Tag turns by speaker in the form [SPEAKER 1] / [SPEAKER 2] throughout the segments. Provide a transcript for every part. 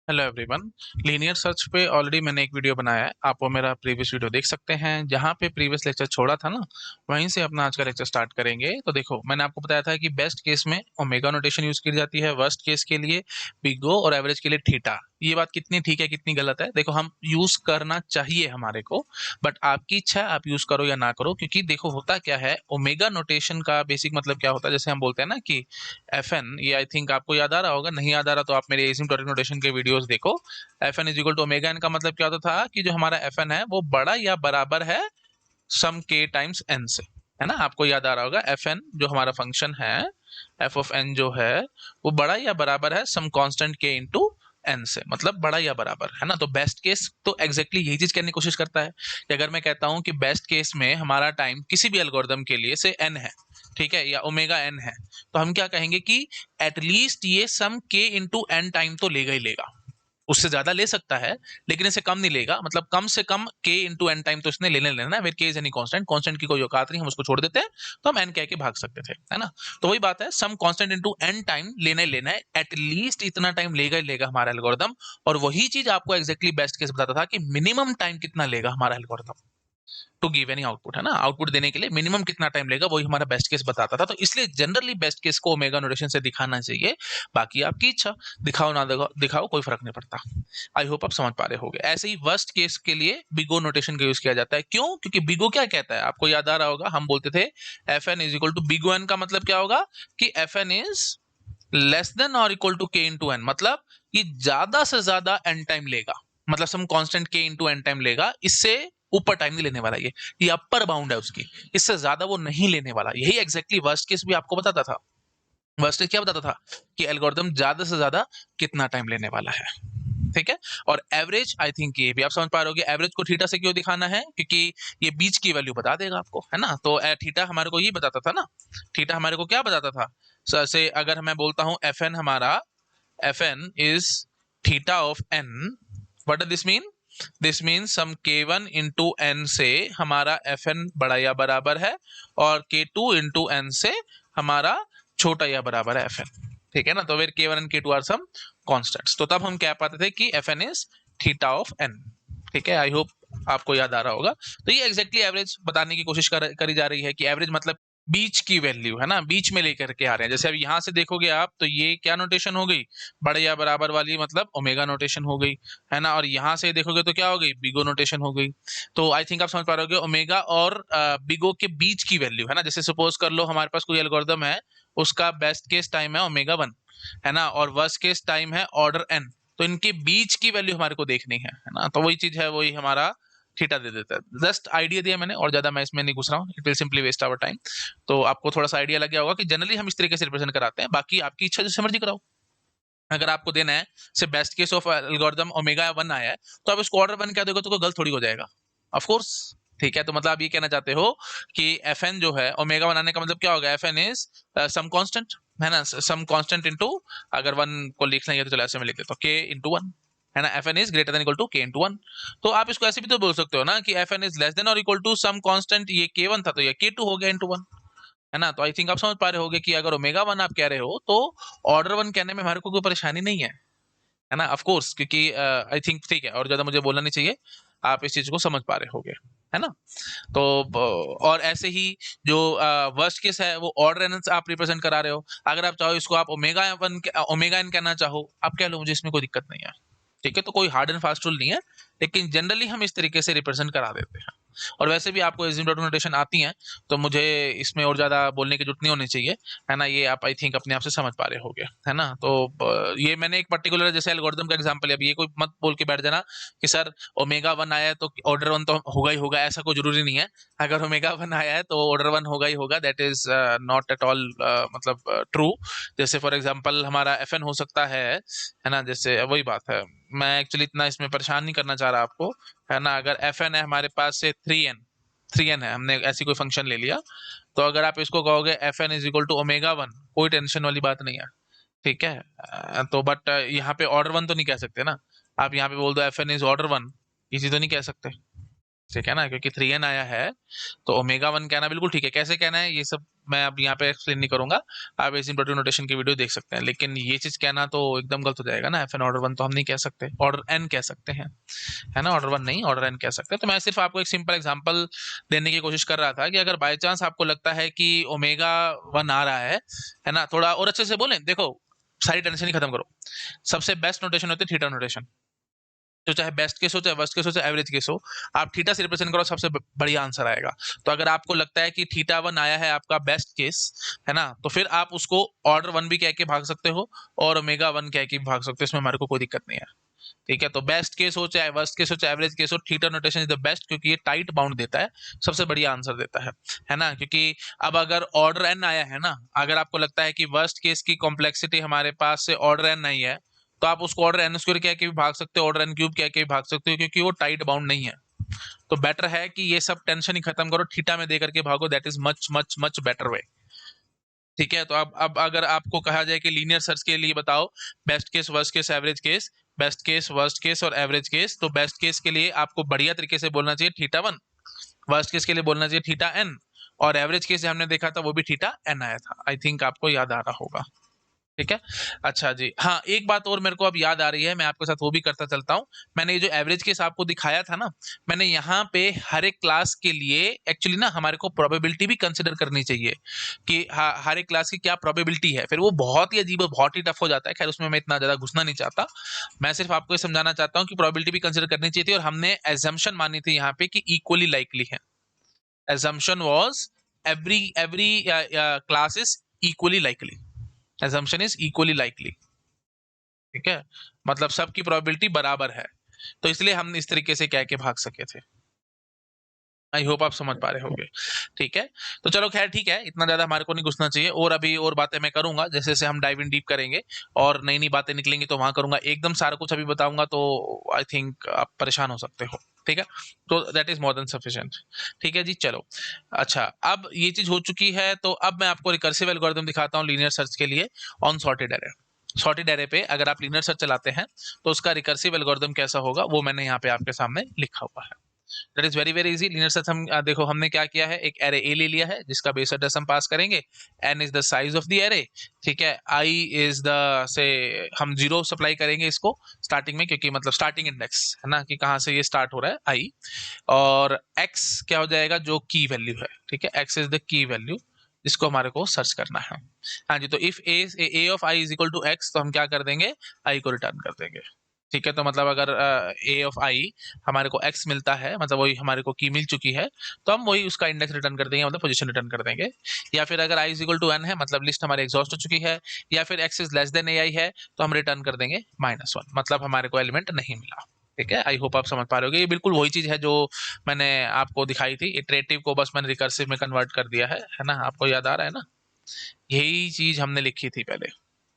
[SPEAKER 1] Hello everyone. Linear search पे already मैंने एक वीडियो बनाया है, आप वो मेरा प्रीवियस वीडियो देख सकते हैं। जहाँ पे प्रीवियस लेक्चर छोड़ा था ना, वहीं से अपना आज का लेक्चर स्टार्ट करेंगे। तो देखो, मैंने आपको बताया था कि बेस्ट केस में ओमेगा नोटेशन यूज की जाती है, वर्स्ट केस के लिए बिग ओ और एवरेज के लिए थीटा। ये बात कितनी ठीक है कितनी गलत है, देखो हम यूज करना चाहिए हमारे को, बट आपकी इच्छा है आप यूज करो या ना करो। क्योंकि देखो होता क्या है, ओमेगा नोटेशन का बेसिक मतलब क्या होता है, जैसे हम बोलते हैं ना कि एफ एन, ये आई थिंक आपको याद आ रहा होगा, नहीं याद आ रहा तो आप मेरे एसिम्प्टोटिक नोटेशन के वीडियोस देखो। F N is equal to omega N का मतलब क्या होता था कि जो हमारा एफ एन है वो बड़ा या बराबर है सम के टाइम्स एन से, है ना। आपको याद आ रहा होगा एफ एन जो हमारा फंक्शन है, एफ ऑफ एन जो है वो बड़ा या बराबर है some constant K into N से, मतलब बड़ा या बराबर, है ना। तो बेस्ट केस तो एग्जैक्टली यही चीज करने की कोशिश करता है कि अगर मैं कहता हूं कि बेस्ट केस में हमारा टाइम किसी भी एल्गोरिदम के लिए से एन है, ठीक है, या ओमेगा एन है, तो हम क्या कहेंगे कि एटलीस्ट ये सम के इंटू एन टाइम तो लेगा ही लेगा। उससे ज्यादा ले सकता है लेकिन इसे कम नहीं लेगा, मतलब कम से कम के इंटू एन टाइम तो इसने लेने लेना है। वेर के इज एनी कांस्टेंट, कांस्टेंट की कोई औकात नहीं, हम उसको छोड़ देते हैं तो हम एन कह के भाग सकते थे, है ना। तो वही बात है, some constant into N time लेना ही लेना है, एटलीस्ट इतना टाइम लेगा ही लेगा हमारा एल्गोरिदम। और वही चीज आपको एग्जैक्टली बेस्ट केस बताता था कि मिनिमम टाइम कितना लेगा हमारा algorithm to give any output, है ना। आउटपुट देने के लिए मिनिमम कितना टाइम लेगा वही हमारा बेस्ट केस बताता था। तो इसलिए जनरली बेस्ट केस को ओमेगा नोटेशन से दिखाना चाहिए, बाकी आपकी इच्छा, दिखाओ ना दिखाओ, दिखाओ कोई फर्क नहीं पड़ता। आई होप आप समझ पा रहे होगे। ऐसे ही वर्स्ट केस के लिए बिगो नोटेशन का यूज किया जाता है। क्यों? क्योंकि बिगो क्या कहता है, आपको याद आ रहा होगा, हम बोलते थे F N is equal to big O N का मतलब क्या होगा कि F N is less than और equal to K into N, मतलब ये ज्यादा से ज्यादा एन टाइम लेगा, मतलब some constant K into N time लेगा, इससे ऊपर टाइम नहीं लेने वाला। ये अपर बाउंड है उसकी, इससे ज्यादा वो नहीं लेने वाला। यही एग्जैक्टली वर्स्ट केस भी आपको बताता था। वर्स्ट केस क्या बताता था कि एल्गोरिदम ज्यादा से ज्यादा कितना टाइम लेने वाला है, ठीक है। और एवरेज, आई थिंक ये भी आप समझ पा रहे हो, एवरेज को थीटा से क्यों दिखाना है, क्योंकि ये बीच की वैल्यू बता देगा आपको, है ना। तो थीटा हमारे को ये बताता था ना, थीटा हमारे को क्या बताता था। से अगर मैं बोलता हूं एफ एन हमारा, F N is theta of N, what does this mean? This mean sum के वन इंटू एन से हमारा एफ एन बड़ा या बराबर है, और के टू इंटू एन से हमारा छोटा या बराबर है एफ एन, ठीक है ना। तो where K one and K two are some constants, तो तब हम कह पाते थे कि F N is theta of N, ठीक है। आई होप आपको याद आ रहा होगा। तो ये एग्जैक्टली एवरेज बताने की कोशिश करी जा रही है कि एवरेज मतलब बीच की वैल्यू, है ना, बीच में लेकर के आ रहे हैं। जैसे अब यहां से देखोगे आप तो ये क्या नोटेशन हो गई, बड़े या बराबर वाली, मतलब ओमेगा नोटेशन हो गई, है ना। और यहां से देखोगे तो क्या हो गई, बिगो नोटेशन हो गई। तो आई थिंक आप समझ पा रहे हो, ओमेगा और बिगो के बीच की वैल्यू, है ना। जैसे सपोज कर लो हमारे पास कोई एल्गोरिदम है, उसका बेस्ट केस टाइम है ओमेगा वन, है ना, और वर्स्ट केस टाइम है ऑर्डर एन। तो इनके बीच की वैल्यू हमारे को देखनी है ना। तो वही चीज है, वही हमारा थीटा दे देता है। जस्ट आइडिया दिया मैंने, और ज्यादा मैं इसमें नहीं घुस रहा हूँ, it will simply waste our time. तो आपको थोड़ा सा आइडिया लग गया होगा कि जनरली हम इस तरीके से रिप्रेजेंट कराते हैं, बाकी आपकी इच्छा जैसे मर्जी कराओ। अगर आपको देना है से best case of algorithm omega one आया है, तो आप इसको ऑर्डर वन कह दोगे तो कोई गलत थोड़ी हो जाएगा, ऑफ कोर्स, ठीक है। तो मतलब आप ये कहना चाहते हो कि एफ एन जो है ओमेगा वन आने का मतलब क्या होगा, F N is some constant, है ना, सम कांस्टेंट इनटू, अगर वन को लिख लेंगे तो चलो ऐसे में लिख देता हूं के इंटू वन, है ना। F N is greater than equal to K into one. तो आप इसको ऐसे भी तो बोल सकते हो ना कि F N is less than और इक्वल टू सम कांस्टेंट, ये के वन था तो ये के टू हो गया इंटू वन, है ना। तो आई थिंक आप समझ पा रहे होगे कि अगर ओमेगा वन आप कह रहे हो तो ऑर्डर वन कहने में हमारे को कोई परेशानी नहीं है ना, ऑफ कोर्स, क्योंकि आई थिंक ठीक है, और ज्यादा मुझे बोलना नहीं चाहिए, आप इस चीज को समझ पा रहे होगे, है ना। तो और ऐसे ही जो वर्स्ट केस है वो ऑर्डर एन आप रिप्रेजेंट करा रहे हो। अगर आप चाहो इसको आप ओमेगा वन, ओमेगा एन कहना चाहो, आप कह लो, मुझे इसमें कोई दिक्कत नहीं है, ठीक है। तो कोई हार्ड एंड फास्ट रूल नहीं है, लेकिन जनरली हम इस तरीके से रिप्रेजेंट करा देते हैं। और वैसे भी आपको एसिम्प्टोटिक नोटेशन आती हैं, तो मुझे इसमें और ज्यादा बोलने की जरूरत नहीं होनी चाहिए, है ना। ये आप आई थिंक अपने आप से समझ पा रहे होगे, है ना। तो ये मैंने एक पर्टिकुलर जैसे एल्गोरिथम का एग्जांपल है, अब ये कोई मत बोल के बैठ जाना कि सर ओमेगा वन आया है तो ऑर्डर वन तो होगा ही होगा, ऐसा कोई जरूरी नहीं है। अगर ओमेगा वन आया है तो ऑर्डर वन होगा ही होगा, that is not at all मतलब ट्रू। जैसे फॉर एग्जांपल हमारा एफ एन हो सकता है ना, जैसे वही बात है, मैं एक्चुअली इतना इसमें परेशान नहीं करना चाह रहा आपको, है ना। अगर एफ एन है हमारे पास से थ्री एन है, हमने ऐसी कोई फंक्शन ले लिया, तो अगर आप इसको कहोगे F N is equal to omega one, कोई टेंशन वाली बात नहीं है, ठीक है। तो बट यहाँ पे ऑर्डर वन तो नहीं कह सकते ना, आप यहाँ पे बोल दो F N is order one, इसी तो नहीं कह सकते, ठीक है ना, क्योंकि थ्री एन आया है। तो ओमेगा वन कहना बिल्कुल ठीक है, कैसे कहना है ये सब मैं अब यहाँ पे एक्सप्लेन नहीं करूंगा, आप एसिम्प्टोटिक नोटेशन की वीडियो देख सकते हैं। लेकिन ये चीज कहना तो एकदम गलत हो जाएगा ना, एफ एन ऑर्डर 1 तो हम नहीं कह सकते, ऑर्डर एन कह सकते हैं, है ना, ऑर्डर 1 नहीं ऑर्डर एन कह सकते हैं। तो मैं सिर्फ आपको एक सिंपल एग्जांपल देने की कोशिश कर रहा था कि अगर बाय चांस आपको लगता है कि ओमेगा 1 आ रहा है ना, थोड़ा और अच्छे से बोलें, देखो सारी टेंशन ही खत्म करो। सबसे बेस्ट नोटेशन होती है थीटा नोटेशन, जो चाहे बेस्ट केस हो, चाहे वर्स्ट केस हो, चाहे एवरेज केस हो, आप थीटा से रिप्रेजेंट करो, सबसे बढ़िया आंसर आएगा। तो अगर आपको लगता है कि थीटा 1 आया है आपका बेस्ट केस, है ना, तो फिर आप उसको ऑर्डर 1 भी कह के भाग सकते हो और ओमेगा 1 कह के भी भाग सकते हो, इसमें हमारे को कोई दिक्कत नहीं है। ठीक है, तो बेस्ट केस हो, चाहे वर्स्ट केस हो, चाहे एवरेज केस हो, theta notation is the best, क्योंकि ये टाइट बाउंड देता है, सबसे बढ़िया आंसर देता है ना। क्योंकि अब अगर ऑर्डर एन आया है ना, अगर आपको लगता है कि वर्स्ट केस की कॉम्प्लेक्सिटी हमारे पास से ऑर्डर एन नहीं है, तो आप उसको ऑर्डर एन स्क्वायर कह के भी भाग सकते हो, ऑर्डर एन क्यूब कह के भी भाग सकते हो, क्योंकि वो टाइट बाउंड नहीं है। तो बेटर है कि ये सब टेंशन ही खत्म करो, थीटा में दे करके भागो, that is much much much better way. ठीक है, तो अब अगर आपको कहा जाए कि लीनियर सर्च के लिए बताओ best case, worst case, average case, best case, worst case और एवरेज केस, तो बेस्ट केस के लिए आपको बढ़िया तरीके से बोलना चाहिए थीटा 1, वर्स्ट केस के लिए बोलना चाहिए थीटा एन, और एवरेज केस हमने देखा था वो भी थीटा एन आया था। आई थिंक आपको याद आ रहा होगा। ठीक है, अच्छा जी, हाँ एक बात और मेरे को अब याद आ रही है, मैं आपके साथ वो भी करता चलता हूँ। मैंने ये जो एवरेज केस आपको दिखाया था ना, मैंने यहाँ पे हर एक क्लास के लिए एक्चुअली ना हमारे को प्रोबेबिलिटी भी कंसिडर करनी चाहिए कि हर एक क्लास की क्या प्रोबेबिलिटी है, फिर वो बहुत ही अजीब और बहुत ही टफ हो जाता है। खैर उसमें मैं इतना ज्यादा घुसना नहीं चाहता, मैं सिर्फ आपको ये समझाना चाहता हूँ कि प्रोबेबिलिटी भी कंसिडर करनी चाहिए थी, और हमने एजम्पशन मानी थी यहाँ पे कि इक्वली लाइकली है। Assumption was every class is equally likely, assumption is equally likely। ठीक है, मतलब सबकी प्रोबेबिलिटी बराबर है, तो इसलिए हम इस तरीके से कह के भाग सके थे। आई होप आप समझ पा रहे होंगे। ठीक है, तो चलो खैर ठीक है, इतना ज्यादा हमारे को नहीं घुसना चाहिए, और अभी और बातें मैं करूंगा जैसे जैसे हम डाइव इन डीप करेंगे और नई नई बातें निकलेंगी तो वहां करूंगा, एकदम सारा कुछ अभी बताऊंगा तो आई थिंक आप परेशान हो सकते हो। ठीक है, तो that is more than sufficient. ठीक है जी, चलो अच्छा, अब ये चीज हो चुकी है, तो अब मैं आपको रिकर्सिव एल्गोरिथम दिखाता हूँ लीनियर सर्च के लिए on sorted array. Sorted array पे अगर आप लीनियर सर्च चलाते हैं तो उसका रिकर्सिव एल्गोरिथम कैसा होगा वो मैंने यहाँ पे आपके सामने लिखा हुआ है। That is very very easy. Linear search हम देखो हमने क्या किया है, एक एरे ए ले लिया है जिसका बेस एड्रेस हम पास करेंगे, N is the size of the array. ठीक है, आई इज द से हम 0 सप्लाई करेंगे इसको स्टार्टिंग में, क्योंकि मतलब स्टार्टिंग इंडेक्स है ना कि कहाँ से ये स्टार्ट हो रहा है आई, और एक्स क्या हो जाएगा जो की वैल्यू है। ठीक है, X is the key value जिसको हमारे को सर्च करना है। हाँ जी, तो if A of I is equal to X, तो हम क्या कर देंगे, आई को रिटर्न कर देंगे। ठीक है, तो मतलब अगर ए ऑफ आई हमारे को एक्स मिलता है, मतलब वही हमारे को की मिल चुकी है, तो हम वही उसका इंडेक्स रिटर्न कर देंगे, मतलब पोजीशन रिटर्न कर देंगे। या फिर अगर आई इज इक्वल टू एन है, मतलब लिस्ट हमारी एग्जॉस्ट हो चुकी है, या फिर एक्स इज लेस देन ए आई है, तो हम रिटर्न कर देंगे -1, मतलब हमारे को एलिमेंट नहीं मिला। ठीक है, आई होप आप समझ पा रहे होगे, ये बिल्कुल वही चीज है जो मैंने आपको दिखाई थी, इटरेटिव को बस मैंने रिकर्सिव में कन्वर्ट कर दिया है ना, आपको याद आ रहा है ना, यही चीज हमने लिखी थी पहले,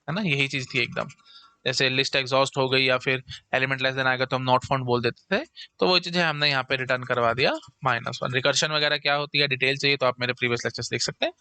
[SPEAKER 1] है ना, यही चीज थी एकदम। जैसे लिस्ट एग्जॉस्ट हो गई या फिर एलिमेंट लेस देन आएगा तो हम नॉट फाउंड बोल देते थे, तो वो चीजें हमने यहाँ पे रिटर्न करवा दिया -1। रिकर्शन वगैरह क्या होती है, डिटेल चाहिए तो आप मेरे प्रीवियस लेक्चर्स देख सकते हैं,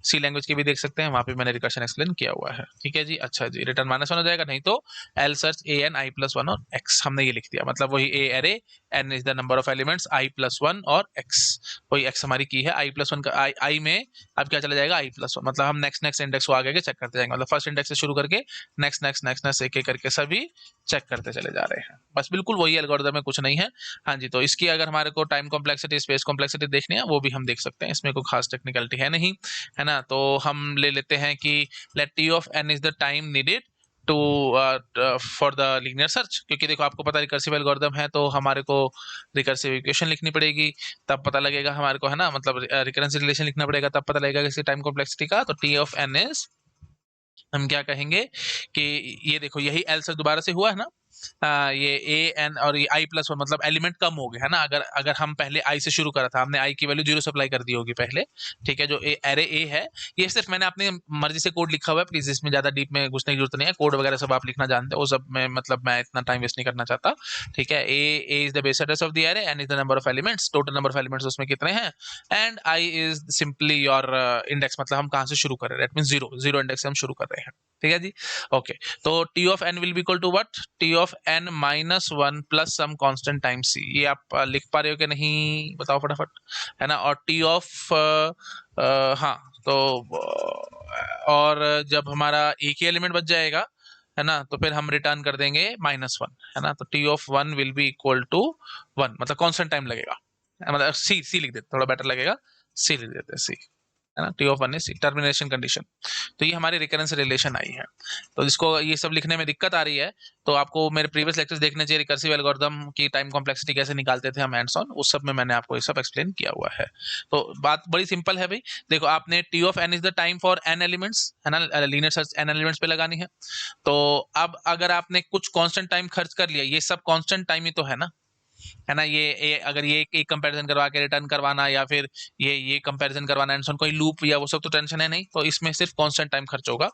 [SPEAKER 1] सी लैंग्वेज के भी देख सकते हैं, वहाँ पे मैंने रिकर्शन एक्सप्लेन किया हुआ है। ठीक है जी, अच्छा जी, रिटर्न -1 हो जाएगा, नहीं तो L search A N I plus 1 और एक्स, हमने ये लिख दिया, मतलब वही A array, N is the number of elements, I plus 1 और एक्स, वही एक्स हमारी की है, आई प्लस 1 का आई में अब क्या चला जाएगा आई प्लस 1, मतलब हम नेक्स्ट नेक्स्ट इंडेक्स को आगे चेक करते जाएंगे, मतलब फर्स्ट इंडेक्स से शुरू करके नेक्स्ट नेक्स्ट नेक्स्ट नेक्स्ट एक एक करके सभी चेक करते चले जा रहे हैं, बस बिल्कुल वही एल्गोरिथम में, कुछ नहीं है। हाँ जी, तो इसकी अगर हमारे को टाइम कॉम्प्लेक्सिटी, स्पेस कॉम्प्लेक्सिटी देखनी है वो भी हम देख सकते हैं, इसमें कोई खास टेक्निकलिटी है नहीं, है ना। तो हम ले लेते हैं कि let T of N is the time needed to for the linear search, क्योंकि देखो आपको पता है रिकर्सिव एल्गोरिथम है तो हमारे को रिकर्सिव इक्वेशन लिखनी पड़ेगी, तब पता लगेगा हमारे को, है ना, मतलब रिकरेंस रिलेशन लिखना पड़ेगा, तब पता लगेगा किसी टाइम कॉम्प्लेक्सिटी का। तो टी ऑफ एन इज, हम क्या कहेंगे कि ये देखो यही एल से दोबारा से हुआ है ना, ये ए एन और ये आई प्लस 1, मतलब एलिमेंट कम हो गए, है ना, अगर अगर हम पहले आई से शुरू करा था, हमने आई की वैल्यू 0 सप्लाई कर दी होगी पहले। ठीक है, जो एरे ए है, ये सिर्फ मैंने अपनी मर्जी से कोड लिखा हुआ है, प्लीज इसमें ज्यादा डीप में घुसने की जरूरत नहीं है, कोड वगैरह सब आप लिखना जानते हो, वो सब में मतलब मैं इतना टाइम वेस्ट नहीं करना चाहता। ठीक है, A is the base address of the array, N is the number of elements, total number of elements उसमें कितने हैं, and I is simply your index, मतलब हम कहाँ से शुरू कर रहे हैं, दैट मीन 0 इंडेक्स से हम शुरू कर रहे हैं। ठीक है जी, ओके, तो T of N will be equal to what, T of N -1 plus some constant time C, ये आप लिख पा रहे हो कि नहीं बताओ फटाफट, है ना, और टी ऑफ हाँ तो और जब हमारा एक ही एलिमेंट बच जाएगा, है ना, तो फिर हम रिटर्न कर देंगे -1, है ना। तो T of 1 will be equal to 1, मतलब कांस्टेंट टाइम लगेगा, मतलब सी लिख देते, थोड़ा बेटर लगेगा, सी लिख देते, सी, है ना। T of 1 is termination condition. तो ये हमारी रिकरेंस रिलेशन आई है। तो इसको ये सब लिखने में दिक्कत आ रही है तो आपको मेरे प्रीवियस लेक्चर्स देखने चाहिए, रिकर्सिव एल्गोरिथम की टाइम कॉम्प्लेक्सिटी कैसे निकालते थे हम हैंड्स ऑन, उस सब में मैंने आपको ये सब एक्सप्लेन किया हुआ है। तो बात बड़ी सिंपल है भाई। देखो, आपने T of N is the time for N elements, है ना, लीनियर सर्च एन एलिमेंट्स पे लगानी है। तो अब अगर आपने कुछ कांस्टेंट टाइम खर्च कर लिया, ये सब कांस्टेंट टाइम ही तो है ना, है ना। ये अगर ये एक कंपैरिजन करवा के रिटर्न करवाना या फिर ये कंपैरिजन करवाना एंड कोई लूप या वो सब तो टेंशन है नहीं, तो इसमें सिर्फ कांस्टेंट टाइम खर्च होगा।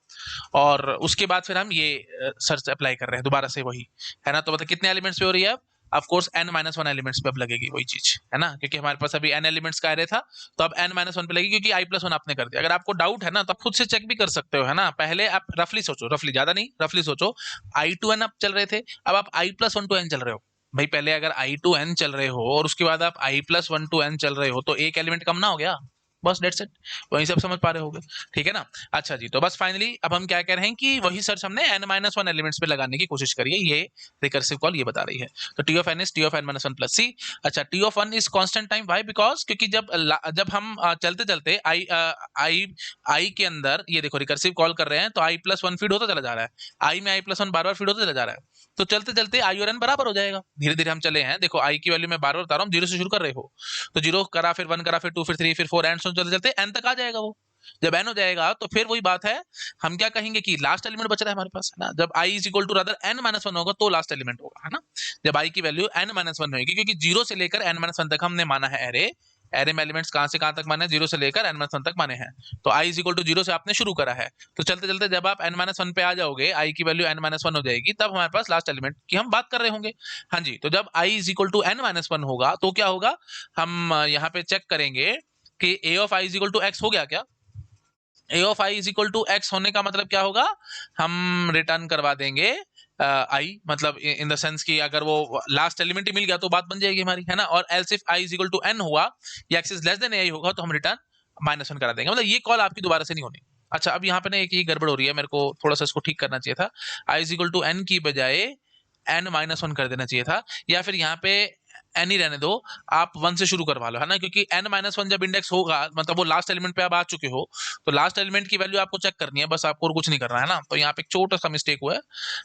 [SPEAKER 1] और उसके बाद फिर हम ये सर्च अप्लाई कर रहे हैं दोबारा से वही, है ना। तो मतलब कितने एलिमेंट्स पे हो रही है अब? ऑफ कोर्स n-1 एलिमेंट्स पे अब लगेगी वही चीज, है ना, क्योंकि हमारे पास अभी n एलिमेंट्स का एरे था, तो अब n-1 पे लगेगी क्योंकि i+1 आपने कर दिया। अगर आपको डाउट है ना तो आप खुद से चेक भी कर सकते हो, है ना। पहले आप रफली सोचो, रफली ज्यादा नहीं, रफली सोचो, i to n आप चल रहे थे, अब आप i+1 to n चल रहे हो। भाई पहले अगर i to n चल रहे हो और उसके बाद आप i+1 to n चल रहे हो, तो एक एलिमेंट कम ना हो गया, बस डेट्स इट। वही सब समझ पा रहे होगे, ठीक है ना। अच्छा जी, तो बस फाइनली अब हम क्या कह रहे हैं कि वही सर्च हमने n-1 एलिमेंट्स पे लगाने की कोशिश करी है, ये रिकर्सिव कॉल ये बता रही है। तो T of N is T of n-1 plus C. अच्छा, T of 1 is constant time, why? Because क्योंकि जब हम चलते चलते आई के अंदर ये देखो रिकर्सिव कॉल कर रहे हैं, तो i+1 फीड होता चला जा रहा है, आई में i+1 बार बार फीड होता चला जा रहा है, तो चलते चलते आई और एन बराबर हो जाएगा। धीरे धीरे हम चले हैं, देखो आई की वैल्यू में बार बार बता रहा हूँ, 0 से शुरू कर रहे हो, तो 0 करा, फिर 1 करा, फिर 2, फिर 3, फिर 4, एंड सो चलते चलते n तक आ जाएगा वो। जब n हो जाएगा तो फिर वही बात है, हम क्या कहेंगे कि लास्ट एलिमेंट बच रहा है हमारे पास, है ना। जब i is equal to rather n-1 होगा तो लास्ट एलिमेंट होगा, है ना। जब i की वैल्यू n-1 होगी, क्योंकि 0 से लेकर n-1 तक हमने माना है एरे, एरे में एलिमेंट्स कहां से कहां तक माने हैं, 0 से लेकर n-1 तक माने हैं। तो i इज इक्वल टू 0 से आपने शुरू करा है, तो चलते चलते जब आप n-1 पे आ जाओगे, i की वैल्यू n-1 हो जाएगी, तब हमारे पास लास्ट एलिमेंट की हम बात कर रहे होंगे। हाँ जी, तो जब i is equal to n-1 होगा तो क्या होगा, हम यहाँ पे चेक करेंगे कि a of i is equal to x हो गया क्या। a of i is equal to x होने का मतलब क्या होगा, हम रिटर्न करवा देंगे i, मतलब इन द सेंस कि अगर वो लास्ट एलिमेंट ही मिल गया तो बात बन जाएगी हमारी, है ना। और else if i is equal to n हुआ या x is less than ai होगा तो हम रिटर्न -1 करा देंगे, मतलब ये कॉल आपकी दोबारा से नहीं होनी। अच्छा, अब यहाँ पे ना एक ये गड़बड़ हो रही है, मेरे को थोड़ा सा इसको ठीक करना चाहिए था। i is equal to n की बजाय n-1 कर देना चाहिए था, या फिर यहाँ पे n ही रहने दो, आप 1 से शुरू करवा लो, है ना, क्योंकि n-1 जब इंडेक्स होगा मतलब वो लास्ट एलिमेंट पे आप आ चुके हो, तो लास्ट एलिमेंट की वैल्यू आपको चेक करनी है, बस आपको और कुछ नहीं करना है ना। तो यहाँ पे एक छोटा सा मिस्टेक हुआ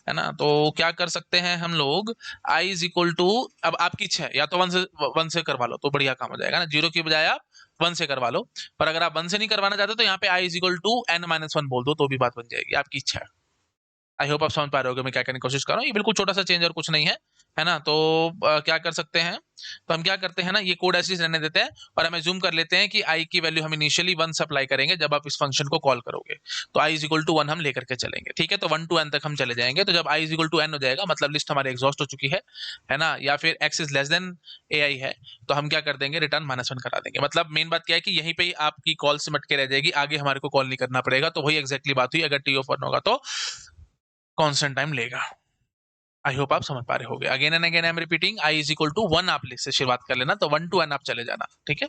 [SPEAKER 1] है ना। तो क्या कर सकते हैं हम लोग, i इज इक्वल टू, अब आपकी इच्छा है, या तो 1 से करवा लो तो बढ़िया काम हो जाएगा ना, 0 की बजाय आप 1 से करवा लो। पर अगर आप 1 से नहीं करवाना चाहते तो यहाँ पे i is equal to n-1 बोल दो तो भी बात बन जाएगी, आपकी इच्छा है। आई होप आप समझ पा रहे होगे मैं क्या कहने की कोशिश कर रहा हूँ, ये बिल्कुल छोटा सा चेंज और कुछ नहीं है ना। तो क्या कर सकते हैं, तो हम क्या करते हैं ना, ये कोड ऐसे ही रहने देते हैं और हम एज्यूम कर लेते हैं कि i की वैल्यू हम इनिशियली 1 सप्लाई करेंगे जब आप इस फंक्शन को कॉल करोगे, तो i इज इक्वल टू 1 हम लेकर के चलेंगे, ठीक है। तो 1 to n तक हम चले जाएंगे, तो जब i is equal to n हो जाएगा मतलब लिस्ट हमारी एग्जॉस्ट हो चुकी है ना, या फिर x is less than ai है, तो हम क्या कर देंगे, रिटर्न -1 करा देंगे। मतलब मेन बात क्या है कि यहीं पे ही आपकी कॉल सिमट के रह जाएगी, आगे हमारे को कॉल नहीं करना पड़ेगा। तो वही एग्जैक्टली बात हुई, अगर टी ऑफ 1 होगा तो कांस्टेंट टाइम लेगा। आई होप आप समझ पा रहे होगे। Again and again I am repeating, i is equal to 1 आप से शुरुआत कर लेना, तो 1 to n आप चले जाना, ठीक है।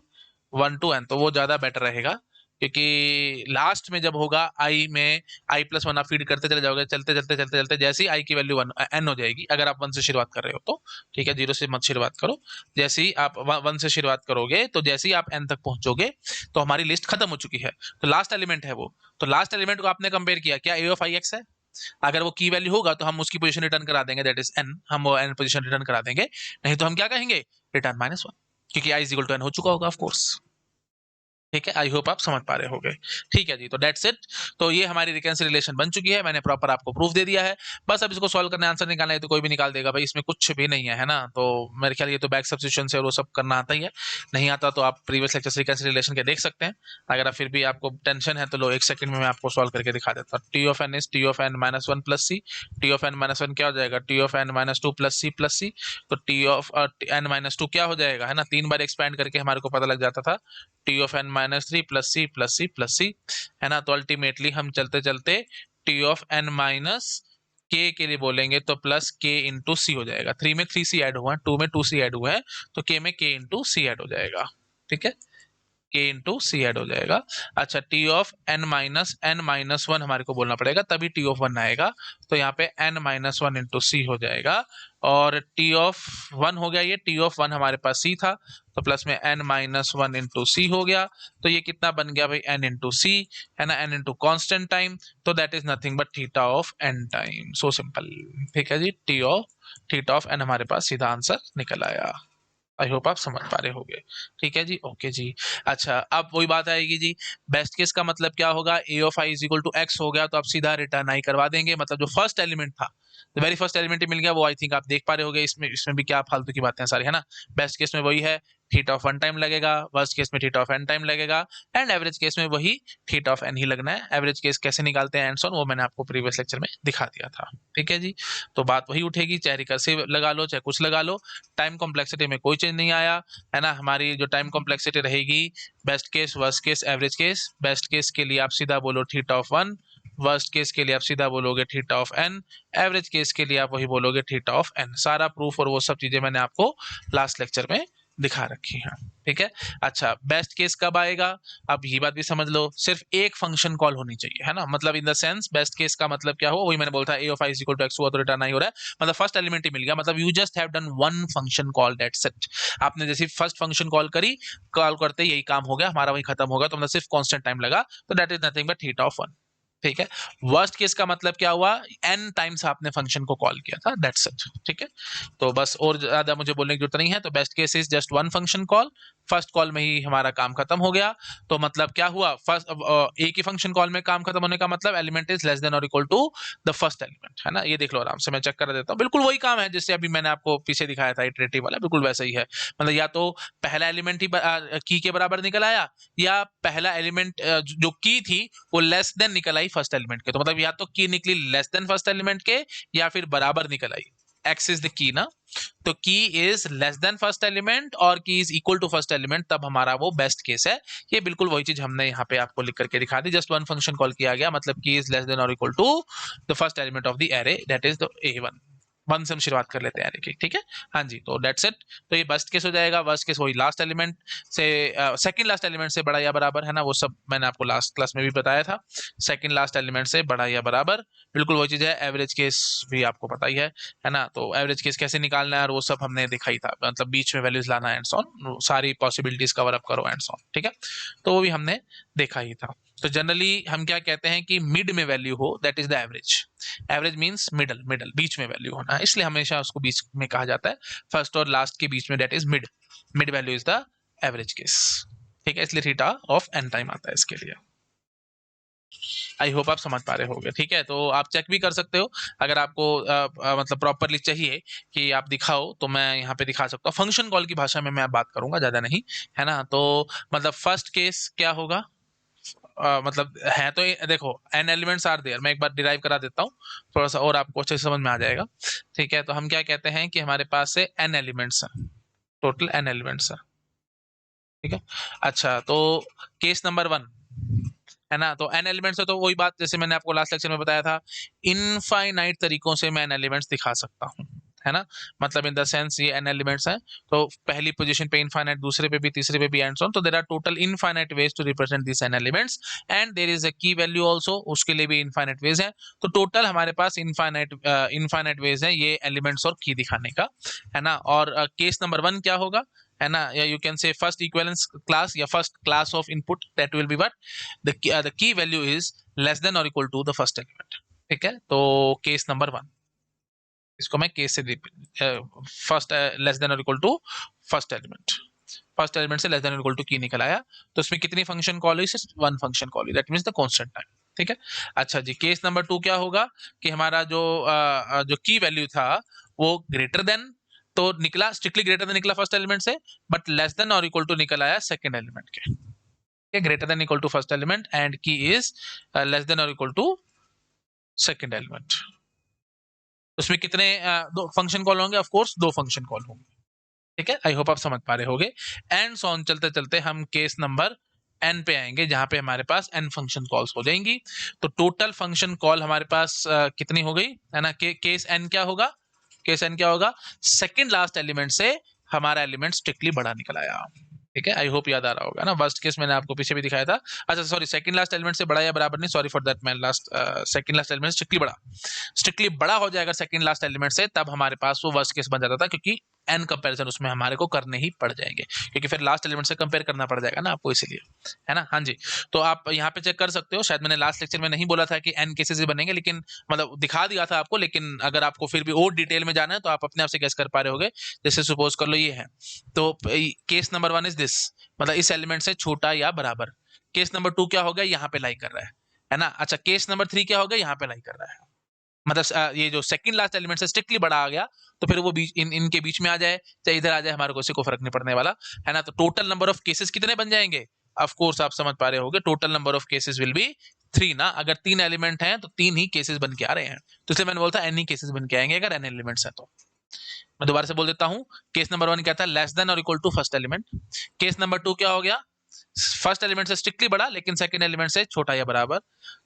[SPEAKER 1] 1 to n तो वो ज्यादा बेटर रहेगा, क्योंकि लास्ट में जब होगा i में i+1 आप फीड करते चले जाओगे, चलते चलते चलते चलते जैसे ही i की वैल्यू n हो जाएगी, अगर आप 1 से शुरुआत कर रहे हो तो, ठीक है, 0 से मत शुरुआत करो। जैसे ही आप 1 से शुरुआत करोगे तो जैसे ही आप n तक पहुंचोगे तो हमारी लिस्ट खत्म हो चुकी है, तो लास्ट एलिमेंट है वो, तो लास्ट एलिमेंट को आपने कंपेयर किया, क्या a ऑफ i x है, अगर वो की वैल्यू होगा तो हम उसकी पोजीशन रिटर्न करा देंगे, दैट इज n, हम वो n पोजीशन रिटर्न करा देंगे, नहीं तो हम क्या कहेंगे, रिटर्न -1, क्योंकि i is equal to n हो चुका होगा ऑफ कोर्स, ठीक है। आई होप आप समझ पा रहे होगे, ठीक है जी। तो डेट्स इट, तो ये हमारी रिकंसिलिएशन बन चुकी है, मैंने प्रॉपर आपको प्रूफ दे दिया है। बस अब इसको सॉल्व करने आंसर निकालना है तो कोई भी निकाल देगा भाई, इसमें कुछ भी नहीं है ना। तो मेरे ख्याल ये तो बैक सब्स्टिट्यूशन से वो सब करना आता ही है, नहीं आता तो आप प्रीवियस लेक्चर से रिकंसिलिएशन के देख सकते हैं। अगर आप फिर भी आपको टेंशन है तो लो, 1 सेकंड में मैं आपको सॉल्व करके दिखा देता हूँ। T of N is T of n-1 plus C, T of n-1 क्या हो जाएगा, टी ऑफ n-2 प्लस सी, तो टी ऑफ n-2 क्या हो जाएगा, है ना, 3 बार एक्सपैंड करके हमारे को पता लग जाता था, T of n-3 plus C plus C plus C, है ना। तो अल्टीमेटली हम चलते चलते टी ऑफ n माइनस के लिए बोलेंगे तो प्लस के इंटू सी हो जाएगा। 3 में 3 सी ऐड हुआ है, 2 में 2 सी ऐड हुआ है, तो के में के इंटू सी ऐड हो जाएगा, ठीक है। k इंटू सी ऐड हो जाएगा। अच्छा, t of n minus one हमारे को बोलना पड़ेगा, तभी t ऑफ वन आएगा। तो यहाँ पे n माइनस वन इंटू सी हो जाएगा, और t ऑफ वन हो गया, ये t ऑफ वन हमारे पास c था, तो प्लस में n माइनस वन इंटू सी हो गया। तो ये कितना बन गया भाई, n इंटू सी, है ना, n इंटू कॉन्स्टेंट टाइम, तो that is nothing but theta of n time. So simple. ठीक है जी, थीटा ऑफ n हमारे पास सीधा आंसर निकल आया। आई होप आप समझ पा रहे होगे। ठीक है जी, ओके जी। अच्छा, अब वही बात आएगी जी, बेस्ट केस का मतलब क्या होगा, a of i is equal to x हो गया, तो आप सीधा रिटर्न आई करवा देंगे, मतलब जो फर्स्ट एलिमेंट था, तो वेरी फर्स्ट एलिमेंट ही मिल गया, वो आई थिंक आप देख पा रहे होगे। इसमें भी क्या फालतू की बातें हैं सारी, है ना। बेस्ट केस में वही है, थीटा ऑफ वन टाइम लगेगा, वर्स्ट केस में थीटा ऑफ n टाइम लगेगा, एंड एवरेज केस में वही थीटा ऑफ n ही लगना है। एवरेज केस कैसे निकालते हैं एंड सो ऑन, वो मैंने आपको प्रीवियस लेक्चर में दिखा दिया था। ठीक है जी, तो बात वही उठेगी, चाहे रिकर्सिव लगा लो चाहे कुछ लगा लो, टाइम कॉम्प्लेक्सिटी में कोई चेंज नहीं आया, है ना। हमारी जो टाइम कॉम्प्लेक्सिटी रहेगी, best case, worst case, average case. Best case के लिए आप सीधा बोलो theta of one, worst case के लिए आप सीधा बोलोगे theta of n, average case के लिए आप वही बोलोगे थीटा ऑफ n। सारा प्रूफ और वो सब चीजें मैंने आपको लास्ट लेक्चर में दिखा रखी है। ठीक है। अच्छा, बेस्ट केस कब आएगा, अब ये बात भी समझ लो, सिर्फ एक फंक्शन कॉल होनी चाहिए, है ना। मतलब in the sense best case का मतलब क्या हो, वही मैंने बोला था, a of i is equal to x हुआ तो रिटर्न आई हो रहा है, मतलब फर्स्ट एलिमेंट ही मिल गया, मतलब you just have done one function call, that's it. आपने जैसे फर्स्ट फंक्शन कॉल करी, कॉल करते यही काम हो गया हमारा, वही खत्म होगा, तो मतलब सिर्फ कांस्टेंट टाइम लगा, तो that is nothing but theta of one. ठीक है। वर्स्ट केस का मतलब क्या हुआ, n टाइम्स आपने फंक्शन को कॉल किया था, दैट्स इट। ठीक है, तो बस और ज्यादा मुझे बोलने की जरूरत नहीं है। तो best case is just one function call, first call में ही हमारा काम खत्म हो गया। तो मतलब क्या हुआ, फर्स्ट एक ही फंक्शन कॉल में काम खत्म होने का मतलब एलिमेंट इज लेस देन और equal to the first element, है ना। ये देख लो आराम से, मैं चेक कर देता हूँ, बिल्कुल वही काम है जिससे अभी मैंने आपको पीछे दिखाया था, इटरेटिव वाला, बिल्कुल वैसा ही है। मतलब या तो पहला एलिमेंट ही की के बराबर निकल आया, या पहला एलिमेंट जो की थी वो लेस देन निकल आई फर्स्ट एलिमेंट के, तो मतलब या तो की निकली लेस देन फर्स्ट एलिमेंट के, या फिर बराबर निकल आई। x इज द की ना, तो key is less than first element और key is equal to first element, तब हमारा वो बेस्ट केस है। ये बिल्कुल वही चीज हमने यहाँ पे आपको लिख करके दिखा दी, जस्ट वन फंक्शन कॉल किया गया, मतलब की इज लेस देन और equal to the first element of the array, that is the a1। One से हम शुरुआत कर लेते हैं एरे की, ठीक है। हाँ जी, तो दैट्स इट। तो ये बेस्ट केस हो जाएगा, वर्स्ट केस वही लास्ट एलिमेंट से, सेकंड लास्ट एलिमेंट से बड़ा या बराबर, है ना, वो सब मैंने आपको लास्ट क्लास में भी बताया था। सेकंड लास्ट एलिमेंट से बड़ा या बराबर, बिल्कुल वही चीज है। एवरेज केस भी आपको पता ही है ना। तो एवरेज केस कैसे निकालना है और वो सब हमने दिखा ही था, मतलब बीच में वैल्यूज लाना एंड सो ऑन, सारी पॉसिबिलिटीज कवर अप करो एंड सो ऑन, ठीक है। तो वो भी हमने देखा ही था। तो जनरली हम क्या कहते हैं कि मिड में वैल्यू हो, that is the average. Average means middle, बीच में वैल्यू होना है, इसलिए हमेशा उसको बीच में कहा जाता है, फर्स्ट और लास्ट के बीच में, that is mid. Mid value is the average case. ठीक है, इसलिए थीटा ऑफ n टाइम आता है इसके लिए। आई होप आप समझ पा रहे होगे। ठीक है, तो आप चेक भी कर सकते हो, अगर आपको मतलब प्रॉपरली चाहिए कि आप दिखाओ, तो मैं यहाँ पे दिखा सकता हूँ। फंक्शन कॉल की भाषा में मैं बात करूंगा, ज्यादा नहीं, है ना। तो मतलब फर्स्ट केस क्या होगा, मतलब है तो देखो n एलिमेंट्स आर देयर, मैं एक बार डिराइव करा देता हूँ, थोड़ा सा और आपको अच्छे से समझ में आ जाएगा। ठीक है, तो हम क्या कहते हैं कि हमारे पास से n एलिमेंट्स हैं, टोटल n एलिमेंट्स हैं। ठीक है। अच्छा, तो केस नंबर वन, है ना, तो n एलिमेंट्स है, तो वही बात जैसे मैंने आपको लास्ट लेक्चर में बताया था, इनफाइनाइट तरीकों से मैं n एलिमेंट्स दिखा सकता हूँ, है ना। मतलब इन द सेंस ये n एलिमेंट्स हैं, तो पहली पोजीशन पे इनफाइनाइट, दूसरे पे भी, तीसरे पे भी एंड सो ऑन, तो there are total infinite ways to represent this n elements, and there is a key value also, उसके लिए भी इनफाइनाइट वेज है। तो टोटल हमारे पास इनफाइनाइट वेज है ये एलिमेंट्स और की दिखाने का, है ना। और केस नंबर वन क्या होगा, है ना, या you can say first equivalence class या first class of input, that will be what, the key value is less than or equal to the first element। ठीक है, तो केस नंबर वन, इसको मैं केस से फर्स्ट लेस देन और equal to first element, first element से less than और equal to key निकल आया, तो उसमें कितनी फंक्शन कॉल हुई, सिर्फ वन फंक्शन कॉल हुई, that means the constant time. ठीक है। अच्छा जी, केस नंबर टू क्या होगा कि हमारा जो की वैल्यू था वो ग्रेटर देन, तो निकला स्ट्रिक्टली ग्रेटर देन निकला फर्स्ट एलिमेंट से, बट लेस देन और इक्वल टू निकल आया सेकंड एलिमेंट के, greater than equal to first element, and key is less than or equal to second element। उसमें कितने दो फंक्शन कॉल होंगे, ऑफ कोर्स दो फंक्शन कॉल होंगे। ठीक है, आई होप आप समझ पा रहे होगे। एंड सो ऑन चलते चलते हम केस नंबर n पे आएंगे, जहां पे हमारे पास n फंक्शन कॉल्स हो जाएंगी। तो टोटल फंक्शन कॉल हमारे पास कितनी हो गई, है ना। केस n क्या होगा, केस n क्या होगा, सेकंड लास्ट एलिमेंट से हमारा एलिमेंट स्ट्रिक्टली बड़ा निकल आया। ठीक है, आई होप याद आ रहा होगा ना। वर्स्ट केस मैंने आपको पीछे भी दिखाया था। अच्छा सॉरी, सेकंड लास्ट एलिमेंट से बड़ा या बराबर नहीं, सॉरी फॉर दैट, मैं last second last element strictly बड़ा हो जाएगा सेकंड लास्ट एलिमेंट से, तब हमारे पास वो वर्स्ट केस बन जाता था, क्योंकि एन कंपैरिजन उसमें हमारे को करने ही पड़ जाएंगे, क्योंकि फिर लास्ट एलिमेंट से कंपेयर करना पड़ जाएगा ना आपको, इसीलिए, है ना। हाँ जी, तो आप यहाँ पे चेक कर सकते हो, शायद मैंने लास्ट लेक्चर में नहीं बोला था कि एन केसेस ही बनेंगे, लेकिन मतलब दिखा दिया था आपको, लेकिन अगर आपको फिर भी और डिटेल में जाना है तो आप अपने आप से गेस कर पा रहे होगे। जैसे सपोज कर लो ये है, तो केस नंबर 1 इज दिस, मतलब इस एलिमेंट से छोटा या बराबर। केस नंबर 2 क्या हो गया, यहाँ पे लाई कर रहा है ना। अच्छा, केस नंबर 3 क्या हो गया, यहाँ पे लाई कर रहा है। मतलब ये जो सेकंड लास्ट एलिमेंट से स्ट्रिक्टली बड़ा आ गया, तो फिर वो बीच इनके बीच में आ जाए, चाहे इधर आ जाए, हमारे को इससे कोई फर्क नहीं पड़ने वाला, है ना। तो टोटल नंबर ऑफ केसेस कितने बन जाएंगे, ऑफ कोर्स आप समझ पा रहे होगे, total number of cases will be 3 ना। अगर 3 एलिमेंट हैं तो 3 ही केसेस बन के आ रहे हैं, तो इसलिए मैंने बोलता एन ही केसेस बन के आएंगे अगर एन एलिमेंट्स हैं तो। मैं दोबारा से बोल देता हूं, केस नंबर 1 क्या था, लेस देन और equal to first element. Case number 2 क्या हो गया, फर्स्ट एलिमेंट से स्ट्रिक्टली बड़ा लेकिन सेकंड एलिमेंट से छोटा या बराबर।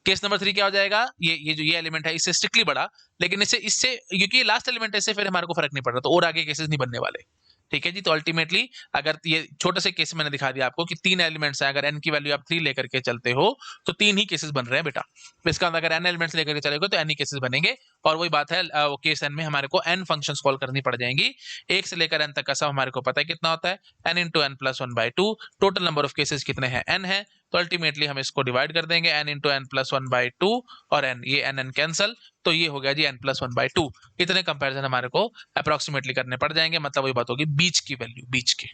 [SPEAKER 1] केस नंबर 3 क्या हो जाएगा, ये जो ये एलिमेंट है इससे स्ट्रिक्टली बड़ा, लेकिन इससे इससे क्योंकि लास्ट एलिमेंट है, इससे फिर हमारे को फर्क नहीं पड़ रहा, तो और आगे केसेस नहीं बनने वाले। ठीक है जी, तो अल्टीमेटली अगर ये छोटे से केस मैंने दिखा दिया आपको कि 3 एलिमेंट्स हैं, अगर n की वैल्यू आप 3 लेकर के चलते हो तो 3 ही केसेस बन रहे हैं बेटा। तो इसका मतलब अगर n एलिमेंट्स लेकर के चलेगा तो n ही केसेस बनेंगे, और वही बात है, वो केस n में हमारे को n फंक्शंस कॉल करनी पड़ जाएंगी। 1 से लेकर n तक का सब हमारे को पता है कितना होता है, n into N plus 1/2। Total number of cases कितने हैं, n है, तो अल्टीमेटली हम इसको डिवाइड कर देंगे, n इंटू एन प्लस 1/2 और n, ये n कैंसल, तो ये हो गया जी n प्लस 1/2। इतने कंपैरिजन हमारे को अप्रोक्सीमेटली करने पड़ जाएंगे, मतलब वही बात होगी बीच की वैल्यू, बीच की।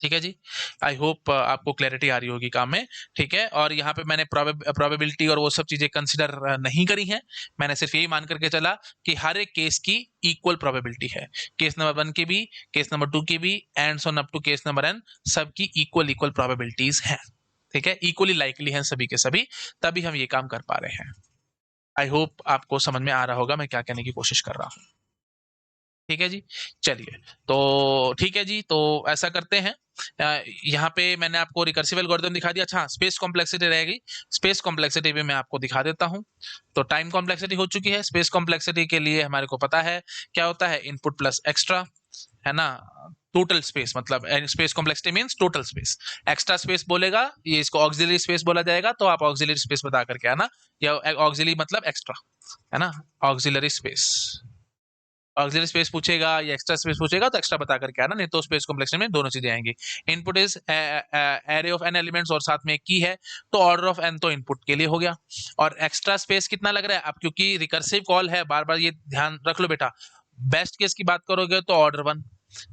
[SPEAKER 1] ठीक है जी, आई होप आपको क्लैरिटी आ रही होगी काम में। ठीक है, और यहाँ पे मैंने प्रोबेबिलिटी और वो सब चीजें कंसिडर नहीं करी हैं, मैंने सिर्फ यही मान करके चला कि हर एक केस की इक्वल प्रोबेबिलिटी है, केस नंबर 1 की भी, केस नंबर 2 की भी, and so up to case number n, सबकी इक्वल इक्वल प्रोबेबिलिटीज हैं। ठीक है, इक्वली लाइकली हैं सभी के सभी, तभी हम ये काम कर पा रहे हैं। आई होप आपको समझ में आ रहा होगा मैं क्या कहने की कोशिश कर रहा हूँ। ठीक है जी, चलिए, तो ठीक है जी, तो ऐसा करते हैं, यहाँ पे मैंने आपको रिकर्सिव एल्गोरिथम दिखा दिया। अच्छा, स्पेस कॉम्प्लेक्सिटी रहेगी, स्पेस कॉम्प्लेक्सिटी भी मैं आपको दिखा देता हूँ। तो टाइम कॉम्प्लेक्सिटी हो चुकी है, स्पेस कॉम्प्लेक्सिटी के लिए हमारे को पता है क्या होता है, इनपुट प्लस एक्स्ट्रा, है ना। टोटल स्पेस मतलब space complexity means total space, extra space बोलेगा ये इसको ऑक्सिलरी स्पेस बोला जाएगा, तो आप ऑक्सिलरी स्पेस बता करके आना, या ऑक्सिलरी मतलब एक्स्ट्रा, है ना, ऑक्सिलरी स्पेस। ऑक्सिलरी स्पेस पूछेगा या एक्स्ट्रा स्पेस पूछेगा तो एक्स्ट्रा बता करके आना, नहीं तो स्पेस कॉम्प्लेक्सिटी में दोनों चीजें आएंगी। Input is array of N elements और साथ में एक की है, तो ऑर्डर ऑफ एन तो इनपुट के लिए हो गया। और एक्स्ट्रा स्पेस कितना लग रहा है, अब क्योंकि रिकर्सिव कॉल है, बार बार ये ध्यान रख लो बेटा, बेस्ट केस की बात करोगे तो ऑर्डर 1,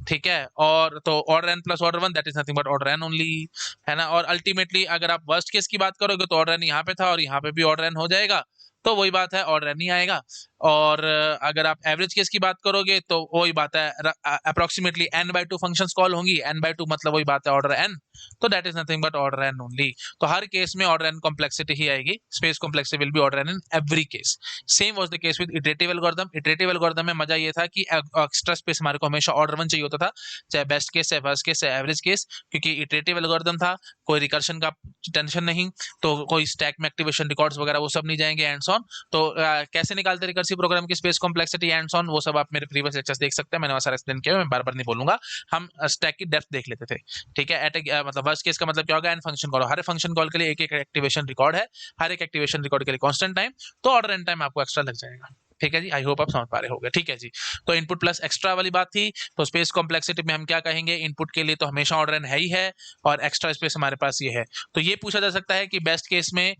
[SPEAKER 1] ठीक है, और तो order N plus order 1 that is nothing but order N only, है ना। और अल्टीमेटली अगर आप वर्स्ट केस की बात करोगे तो ऑर्डर एन यहाँ पे था और यहाँ पे भी ऑर्डर एन हो जाएगा, तो वही बात है, ऑर्डर एन ही आएगा। और अगर आप एवरेज केस की बात करोगे तो वही बात है, अप्रोक्सीमेटली n/2 फंक्शंस कॉल होंगी, n/2 मतलब वही बात है ऑर्डर n, तो that is nothing but order n only. तो हर केस में ऑर्डर n कॉम्प्लेक्सिटी ही आएगी, space complexity will be order n in every case. Same was the case with iterative algorithm. Iterative algorithm में मजा ये था कि extra space हमारे को हमेशा ऑर्डर 1 चाहिए होता था, चाहे बेस्ट केस, चाहे फर्स्ट केस, चाहे एवरेज केस, क्योंकि इटरेटिव एल्गोरिथम था, कोई रिकर्शन का टेंशन नहीं, तो कोई स्टैक में एक्टिवेशन रिकॉर्ड्स वगैरह वो सब नहीं जाएंगे एंड सो ऑन। तो कैसे निकालते रिकर्सिव प्रोग्राम की space complexity and so on, वो सब आप मेरे प्रीवियस लेक्चर्स देख सकते हैं, मैंने वहां सारा एक्सप्लेन किया, मैं बार बार नहीं बोलूंगा। हम स्टैक की डेप्थ देख लेते थे। ठीक है, मतलब फर्स्ट केस का मतलब क्या होगा, एन फंक्शन कॉल, हर फंक्शन कॉल के लिए एक एक एक्टिवेशन रिकॉर्ड है, हर एक एक्टिवेशन रिकॉर्ड के लिए कांस्टेंट टाइम, तो ऑर्डर एन टाइम आपको एक्स्ट्रा लग जाएगा। ठीक है जी, आई होप आप समझ पा रहे होंगे। ठीक है जी, तो इनपुट प्लस एक्स्ट्रा वाली बात थी, तो स्पेस कॉम्प्लेक्सिटी में हम क्या कहेंगे, इनपुट के लिए तो हमेशा ऑर्डर एन है ही है, और एक्स्ट्रा स्पेस हमारे पास ये है। तो ये पूछा जा सकता है कि बेस्ट केस में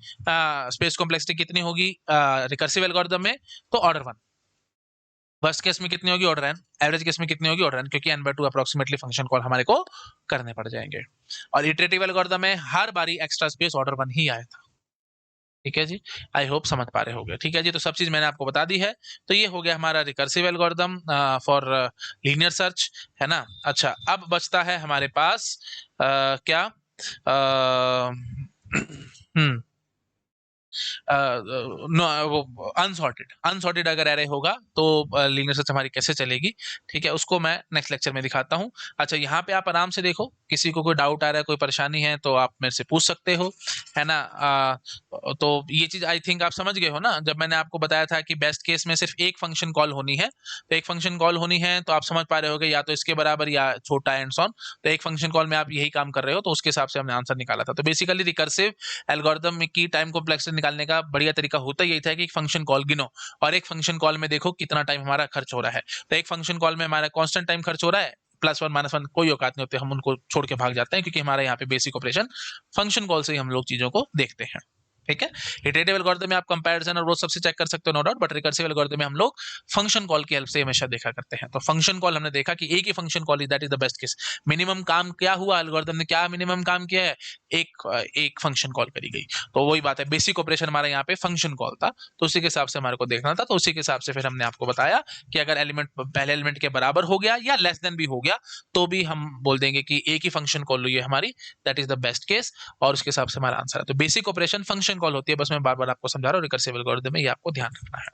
[SPEAKER 1] स्पेस कॉम्प्लेक्सिटी कितनी होगी रिकर्सिव एल्गोरिथम में, तो ऑर्डर 1। वर्स्ट केस में कितनी होगी, ऑर्डर एन। एवरेज केस में कितनी होगी, ऑर्डर एन, क्योंकि n/2 अप्रोक्सीमेटली फंक्शन कॉल हमारे को करने पड़ जाएंगे। और इटरेटिव एल्गोरिथम में हर बारी एक्स्ट्रा स्पेस ऑर्डर 1 ही आया था। ठीक है जी, आई होप समझ पा रहे होगे। ठीक है जी, तो सब चीज मैंने आपको बता दी है। तो ये हो गया हमारा recursive algorithm for linear search, है ना। अच्छा, अब बचता है हमारे पास क्या, हम्म अनसॉर्टेड। अनसॉर्टेड अगर एरे होगा तो लीनियर सर्च हमारी कैसे चलेगी, ठीक है, उसको मैं नेक्स्ट लेक्चर में दिखाता हूँ। अच्छा, यहाँ पे आप आराम से देखो, किसी को कोई डाउट आ रहा है, कोई परेशानी है तो आप मेरे से पूछ सकते हो, है ना। तो ये चीज आई थिंक आप समझ गए हो ना, जब मैंने आपको बताया था कि बेस्ट केस में सिर्फ एक फंक्शन कॉल होनी है, तो एक फंक्शन कॉल होनी है तो आप समझ पा रहे होगे या तो इसके बराबर या छोटा एंड सॉन। तो एक फंक्शन कॉल में आप यही काम कर रहे हो, तो उसके हिसाब से हमने आंसर निकाला था। तो बेसिकली रिकर्सिव एल्गोरिथम की टाइम कॉम्प्लेक्सिटी निकालने का बढ़िया तरीका होता यही था कि एक फंक्शन कॉल गिनो और एक फंक्शन कॉल में देखो कितना टाइम हमारा खर्च हो रहा है। तो एक फंक्शन कॉल में हमारा कांस्टेंट टाइम खर्च हो रहा है, +1 -1 कोई औकात नहीं होते, हम उनको छोड़ के भाग जाते हैं, क्योंकि हमारे यहाँ पे बेसिक ऑपरेशन फंक्शन कॉल से ही हम लोग चीजों को देखते हैं। ठीक है, इटरेटिव एल्गोरिथम में आप कंपैरिजन और ग्रोथ सबसे चेक कर सकते हो, no doubt, but recursive algorithm में हम लोग फंक्शन कॉल की हेल्प से हमेशा देखा करते हैं। तो फंक्शन कॉल हमने देखा कि एक ही function call that is the best case. Minimum काम क्या हुआ, एल्गोरिथम ने क्या मिनिमम काम किया है, एक फंक्शन कॉल करी गई। तो वही बात है, बेसिक ऑपरेशन हमारा यहाँ पे फंक्शन कॉल था, तो उसी के हिसाब से हमारे को देखना था। तो उसी के हिसाब से फिर हमने आपको बताया कि अगर एलिमेंट पहले एलिमेंट के बराबर हो गया या लेस देन भी हो गया, तो भी हम बोल देंगे कि एक ही फंक्शन कॉल हुई है हमारी, that is the best case, और उसके हिसाब से हमारा आंसर है। तो बेसिक ऑपरेशन फंक्शन कॉल होती है, बस मैं बार बार आपको समझा रहा हूँ, रिकर्सिव एल्गोरिथम में ये आपको ध्यान रखना है।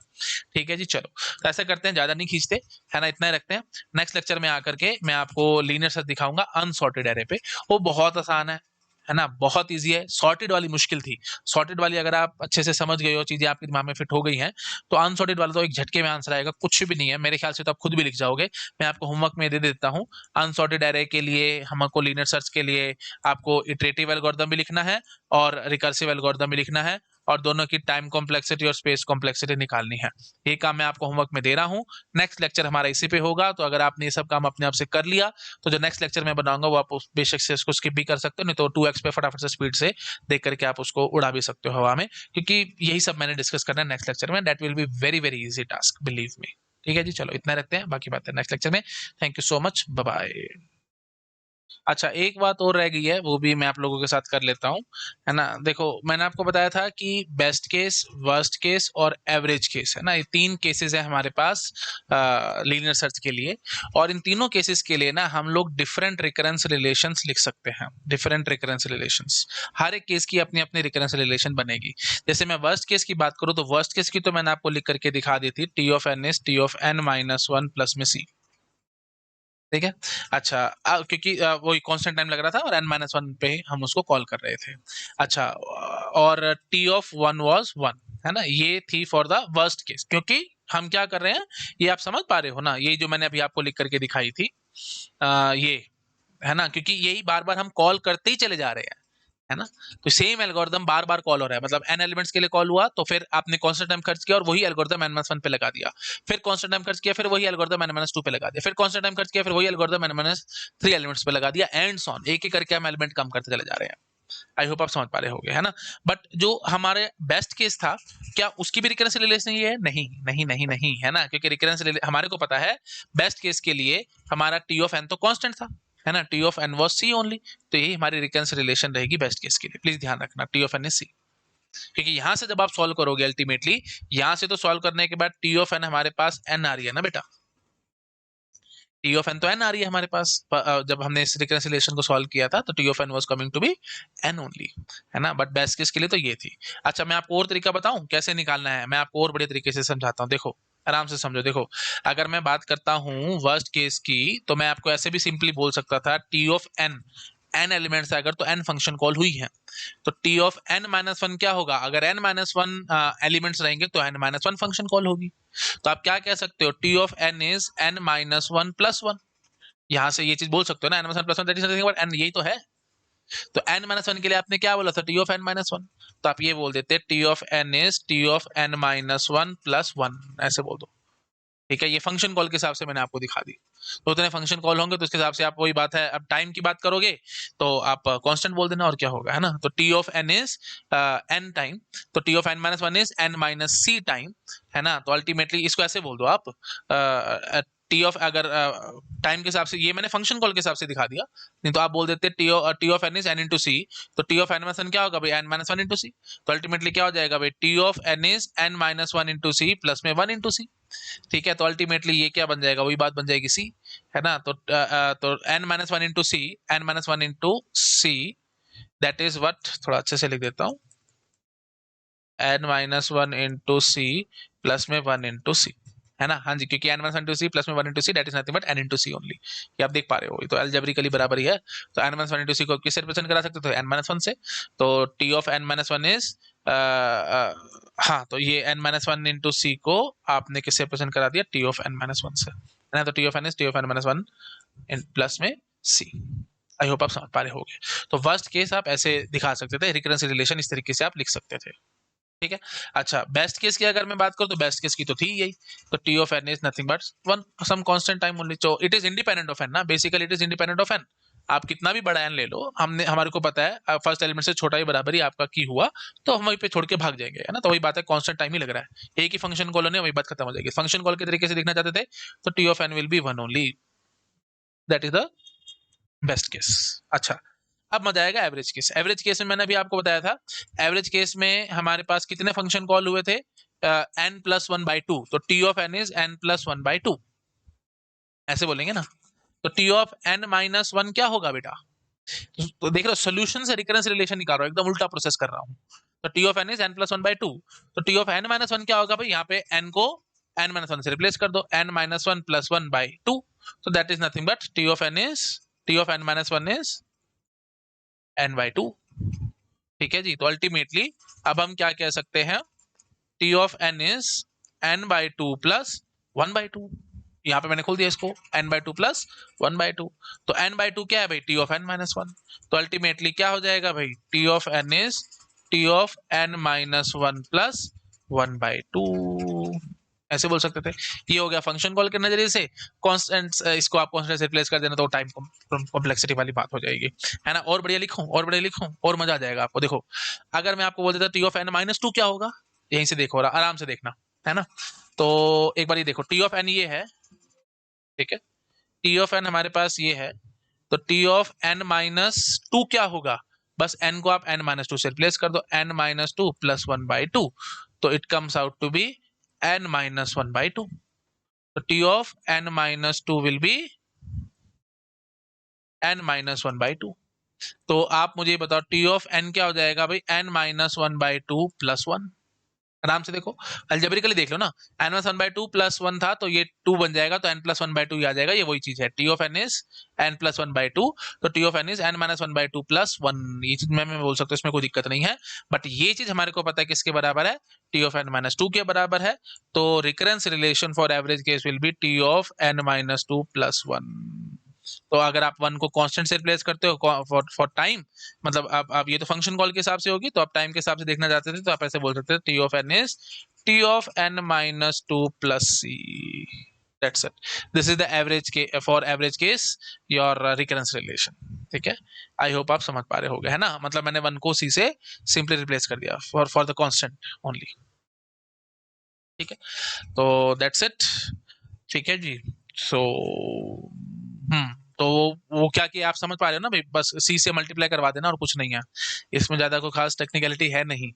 [SPEAKER 1] ठीक है जी, चलो, तो ऐसा करते हैं, ज्यादा नहीं खींचते, है ना, इतना ही रखते हैं। नेक्स्ट लेक्चर में आकर के मैं आपको लीनियर सर्च दिखाऊंगा अनसॉर्टेड एरे पे। वो बहुत आसान है ना, बहुत इजी है। सॉर्टेड वाली मुश्किल थी, सॉर्टेड वाली अगर आप अच्छे से समझ गए हो, चीजें आपके दिमाग में फिट हो गई हैं, तो अनसॉर्टेड वाला तो एक झटके में आंसर आएगा, कुछ भी नहीं है मेरे ख्याल से, तो आप खुद भी लिख जाओगे। मैं आपको होमवर्क में दे देता हूँ। अनसॉर्टेड एरे के लिए हमको लीनियर सर्च के लिए आपको इटरेटिव एल्गोरिथम भी लिखना है और रिकर्सिव एल्गोरिथम भी लिखना है, और दोनों की टाइम कॉम्प्लेक्सिटी और स्पेस कॉम्प्लेक्सिटी निकालनी है। ये काम मैं आपको होमवर्क में दे रहा हूँ। नेक्स्ट लेक्चर हमारा इसी पे होगा, तो अगर आपने ये सब काम अपने आप से कर लिया, तो जो नेक्स्ट लेक्चर मैं बनाऊंगा वो आप बेशक से उसको स्किप भी कर सकते हो, नहीं तो 2x पे फटाफट से स्पीड से देख करके आप उसको उड़ा भी सकते हो हवा में, क्योंकि यही सब मैंने डिस्कस करना है नेक्स्ट लेक्चर में। That will be very very easy task, believe me. ठीक है जी, चलो इतना रखते हैं, बाकी बातें नेक्स्ट लेक्चर में। Thank you so much, bye bye. अच्छा, एक बात और रह गई है, वो भी मैं आप लोगों के साथ कर लेता हूँ, है ना। देखो, मैंने आपको बताया था कि बेस्ट केस, वर्स्ट केस और एवरेज केस, है ना, ये 3 केसेस है हमारे पास लीनियर सर्च के लिए, और इन तीनों केसेस के लिए ना हम लोग डिफरेंट रिकरेंस रिलेशंस लिख सकते हैं, डिफरेंट रिकरेंस रिलेशंस। हर एक केस की अपनी अपनी रिकरेंस रिलेशन बनेगी। जैसे मैं वर्स्ट केस की बात करूँ, तो वर्स्ट केस की तो मैंने आपको लिख करके दिखा दी थी, T of N is T of N minus one plus में सी। ठीक है। अच्छा, क्योंकि वही कांस्टेंट टाइम लग रहा था और n-1 पे हम उसको कॉल कर रहे थे। अच्छा, और t ऑफ 1 वाज 1, है ना, ये थी फॉर द वर्स्ट केस। क्योंकि हम क्या कर रहे हैं, ये आप समझ पा रहे हो ना, ये जो मैंने अभी आपको लिख करके दिखाई थी, ये, है ना, क्योंकि यही बार बार हम कॉल करते ही चले जा रहे हैं, है ना। तो सेम एल्गोरिथम बार बार कॉल हो रहा है, मतलब n एलिमेंट्स के लिए कॉल हुआ, तो फिर आपने कांस्टेंट टाइम खर्च किया और वही एल्गोरिथम n-1 पे लगा दिया, फिर कांस्टेंट टाइम खर्च किया, फिर वही एल्गोरिथम n-2 पे लगा दिया, फिर कांस्टेंट टाइम खर्च किया, फिर वही एल्गोरिथम n-3 एलिमेंट्स पे लगा दिया, एंड सो ऑन, एक एक करके हम एलिमेंट कम करते चले जा रहे हैं। आई होप आप समझ पा रहे होगे, है ना। बट जो हमारे बेस्ट केस था, क्या उसकी भी रिकरेंस रिलेशन ये है? नहीं नहीं नहीं नहीं, है ना, क्योंकि रिकरेंस हमारे को पता है बेस्ट केस के लिए हमारा टी ऑफ एन तो कांस्टेंट था, है ना, T of N was C only. तो यही हमारी रिकरेंस रिलेशन रहेगी बेस्ट केस के लिए, प्लीज ध्यान रखना, T of N is C. क्योंकि यहां से जब आप सॉल्व करोगे अल्टीमेटली, यहां से तो सॉल्व करने के बाद टी ऑफ एन हमारे पास एन आ रही है ना बेटा, टी ऑफ एन तो एन आ रही है हमारे पास, जब हमने इस रिकंसिलिएशन को सॉल्व किया था तो T of N was coming to be N only, है ना। बट बेस्ट केस के लिए तो ये थी। अच्छा, मैं आपको और तरीका बताऊं कैसे निकालना है, मैं आपको और बड़े तरीके से समझाता हूं, देखो आराम से समझो। देखो, अगर मैं बात करता हूं वर्स्ट केस की, तो मैं आपको ऐसे भी सिंपली बोल सकता था, T of N, N elements अगर, तो एन फंक्शन कॉल हुई है, तो टी ऑफ n-1 क्या होगा, अगर n-1 एलिमेंट्स रहेंगे तो n-1 फंक्शन कॉल होगी। तो आप क्या कह सकते हो, T of N is n-1 + 1। यहां से ये चीज बोल सकते हो ना, n-1 + 1 that is nothing but n, यही तो है। तो n-1 के लिए आपने क्या बोला था, टी ऑफ n-1, तो आप ये बोल देते T of N is T of n-1 + 1, ऐसे बोल दो। ठीक है, ये फंक्शन कॉल के हिसाब से मैंने आपको दिखा दी। तो उतने फंक्शन कॉल होंगे तो उसके हिसाब से आप, वही बात है, अब टाइम की बात करोगे तो आप कांस्टेंट बोल देना और क्या होगा, है ना। तो T of N is N time, तो T of n-1 is n-c time, है ना। तो अल्टीमेटली इसको ऐसे बोल दो आप, टी ऑफ, अगर टाइम के हिसाब से, ये मैंने फंक्शन कॉल के हिसाब से दिखा दिया, नहीं तो आप बोल देते T of N is n into C, तो टी ऑफ n-1 क्या होगा भाई, n-1 इंटू सी। तो अल्टीमेटली क्या हो जाएगा भाई, T of N is n-1 into C plus में 1 इंटू सी। ठीक है, तो अल्टीमेटली ये क्या बन जाएगा, वही बात बन जाएगी सी, है ना। तो n-1 into C, n-1 into C, that is what, थोड़ा अच्छे से लिख देता हूँ, n-1 इंटू सी प्लस में 1 इंटू सी, है ना। हाँ जी, क्योंकि n minus one into C plus में one into C that is nothing but n into C only. ये आप देख पा रहे हो, ये तो अलजेब्रिकली बराबर ही है। तो n माइनस वन इंटू सी को किससे रिप्रेजेंट करा सकते हो, n माइनस वन से। तो t of n minus one is हाँ, तो ये n माइनस वन इंटू सी को आपने किससे रिप्रेजेंट करा दिया, t of n minus one से, है ना। तो t of n is t of n minus one plus में c। आई होप आप समझ पा रहे होगे। तो वर्स्ट केस आप ऐसे दिखा सकते थे, रिकरेंस रिलेशन इस तरीके से आप लिख सकते थे, ठीक है। अच्छा, बेस्ट केस की अगर मैं बात करूं तो बेस्ट केस की तो थी यही। तो T of N is nothing but one some constant time only. So it is independent of N ना, basically it is independent of N. आप कितना भी बड़ा एन ले लो, हमने हमारे को पता है फर्स्ट एलिमेंट से छोटा ही बराबर ही आपका की हुआ, तो हम वहीं पे छोड़ के भाग जाएंगे, है ना। तो वही बात है, कांस्टेंट टाइम ही लग रहा है, एक ही फंक्शन कॉल होने, वही बात खत्म हो जाएगी। फंक्शन कॉल के तरीके से देखना चाहते थे तो T of N will be one only, that is the best case. अच्छा, अब मजा आएगा एवरेज केस। एवरेज केस में मैंने अभी आपको बताया था, एवरेज केस में हमारे पास कितने फंक्शन कॉल हुए थे, n plus one by two. तो T of N is n plus one by two, ऐसे बोलेंगे ना। तो T of n minus one क्या होगा बेटा, तो देख रहे हो सोल्यूशन से रिकरेंस रिलेशन निकाल रहा हूं, एकदम उल्टा प्रोसेस कर रहा हूं। तो T of N is n plus one by two. तो T of n minus one क्या होगा भाई, यहाँ पे n को n माइनस वन से रिप्लेस कर दो, n minus one plus one by two. तो that is nothing but T of n minus one is n by two, ठीक है जी। तो अल्टीमेटली अब हम क्या कह सकते हैं, T of N is n by two plus one by two. यहाँ पे मैंने खोल दिया इसको, n by two plus one by two. तो n बाई टू क्या है भाई, T of n minus one. तो अल्टीमेटली क्या हो जाएगा भाई, T of n is T of n minus one plus one by two, ऐसे बोल सकते थे। ये हो गया फंक्शन कॉल के नजरिए से। कांस्टेंट, इसको आप कांस्टेंट से रिप्लेस कर देना तो टाइम कॉम्प्लेक्सिटी वाली बात हो जाएगी, है ना। और बढ़िया लिखूं, और बढ़िया लिखूं, और मजा आ जाएगा आपको। देखो, अगर मैं आपको बोल देता T of N minus two क्या होगा, यहीं से देखो, आराम से देखना, है ना। तो एक बार ये देखो, टी ऑफ एन ये है, ठीक है। टी ऑफ एन हमारे पास ये है, तो T of N minus two क्या होगा, बस एन को आप एन माइनस टू से रिप्लेस कर दो, N minus two plus one by two. तो it comes out to be n minus one by two. तो T of n minus two will be n minus one by two. तो आप मुझे बताओ T of n क्या हो जाएगा भाई, n minus one by two plus one. आराम से देखो, अल्जेब्रिकली देख लो ना, n minus one by two plus one था तो ये टू बन जाएगा, तो n plus one by two आ जाएगा, ये वही चीज है। T of n is n plus one by two, तो T of n is n minus one by two plus one. ये चीज मैं बोल सकता हूँ, इसमें कोई दिक्कत नहीं है। बट ये चीज हमारे को पता है किसके बराबर है, T of n minus to के बराबर है। तो recurrence relation for average case will be T of n minus two plus one. तो अगर आप वन को कांस्टेंट से रिप्लेस करते हो फॉर टाइम, मतलब आप ये तो फंक्शन कॉल के हिसाब से होगी, तो आप टाइम के हिसाब से देखना चाहते थे तो आप ऐसे बोल सकते थे, T of N is T of N minus two plus C. That's it, this is the average के for average case your recurrence relation, ठीक है। आई होप आप समझ पा रहे होगे, है ना। मतलब मैंने वन को सी से सिंपली रिप्लेस कर दिया फॉर द कांस्टेंट ओनली, ठीक है। तो दैट्स इट, ठीक है जी। सो तो वो क्या कि आप समझ पा रहे हो ना भाई, बस सी से मल्टीप्लाई करवा देना और कुछ नहीं है, इसमें ज्यादा कोई खास टेक्निकलिटी है नहीं,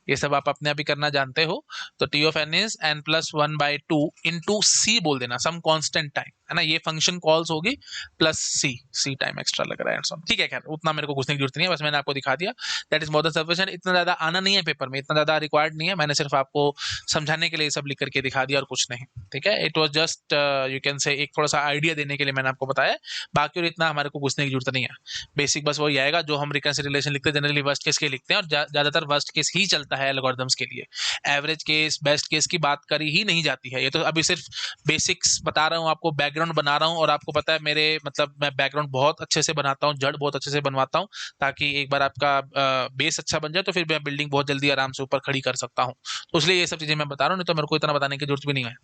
[SPEAKER 1] ये सब आप अपने आप ही करना जानते हो। तो T of N is N plus one by two into C बोल देना, सम कांस्टेंट टाइम, है ना। ये फंक्शन कॉल्स होगी plus C, C time extra लग रहा है, ठीक है। खैर उतना मेरे को घुसने की जरूरत नहीं है, बस मैंने आपको दिखा दिया, that is more than sufficient. इतना ज्यादा आना नहीं है पेपर में, इतना ज्यादा रिक्वायर्ड नहीं है, मैंने सिर्फ आपको समझाने के लिए सब लिख करके दिखा दिया और कुछ नहीं, ठीक है। It was just you can से एक थोड़ा सा आइडिया देने के लिए मैंने आपको बताया, बाकी और इतना हमारे को घुसने की जरूरत नहीं है। बेसिक बस वही आएगा जो हम रिकंसिलिएशन लिखते हैं, जनरली वर्स्ट केस के लिखते हैं, और ज्यादातर वर्स्ट केस ही चलता है एल्गोरिथम्स के लिए। एवरेज केस बेस्ट केस की बात करी ही नहीं जाती है। ये तो अभी सिर्फ बेसिक्स बता रहा हूँ आपको, बैकग्राउंड बना रहा हूँ, और आपको पता है मेरे मतलब मैं बैकग्राउंड बहुत अच्छे से बनाता हूँ, जड़ बहुत अच्छे से बनवाता हूँ, ताकि एक बार आपका बेस अच्छा बन जाए तो फिर मैं बिल्डिंग बहुत जल्दी आराम से ऊपर खड़ी कर सकता हूँ। तो इसलिए ये सब चीजें मैं बता रहा हूँ, नहीं तो मेरे को इतना बताने की जरूरत भी नहीं है,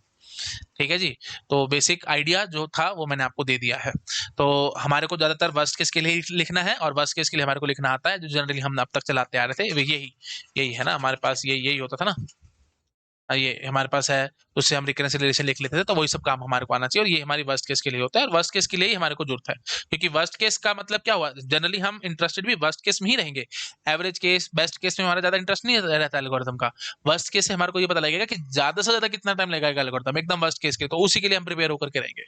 [SPEAKER 1] ठीक है जी। तो बेसिक आइडिया जो था वो मैंने आपको दे दिया है। तो हमारे को ज्यादातर वर्स्ट केस के लिए लिखना है, और वर्स्ट केस के लिए हमारे को लिखना आता है, जो जनरली हम अब तक चलाते आ रहे थे, यही यही है ना हमारे पास, यही होता था ना। ये हमारे पास है, उससे हम रिकंसिलिएशन लिख लेते थे, तो वही सब काम हमारे को आना चाहिए, और ये हमारी वर्स्ट केस के लिए होता है, और वर्स्ट केस के लिए ही हमारे को जरूरत है। क्योंकि वर्स्ट केस का मतलब क्या हुआ, जनरली हम इंटरेस्टेड भी वर्स्ट केस में ही रहेंगे। एवरेज केस बेस्ट केस में हमारा ज्यादा इंटरेस्ट नहीं रहता एल्गोरिथम का। वर्स्ट केस से हमारे को ये पता लगेगा कि ज्यादा से ज्यादा कितना टाइम लगेगा एल्गोरिथम एकदम वर्स्ट केस के, तो उसी के लिए हम प्रिपेयर होकर के रहेंगे,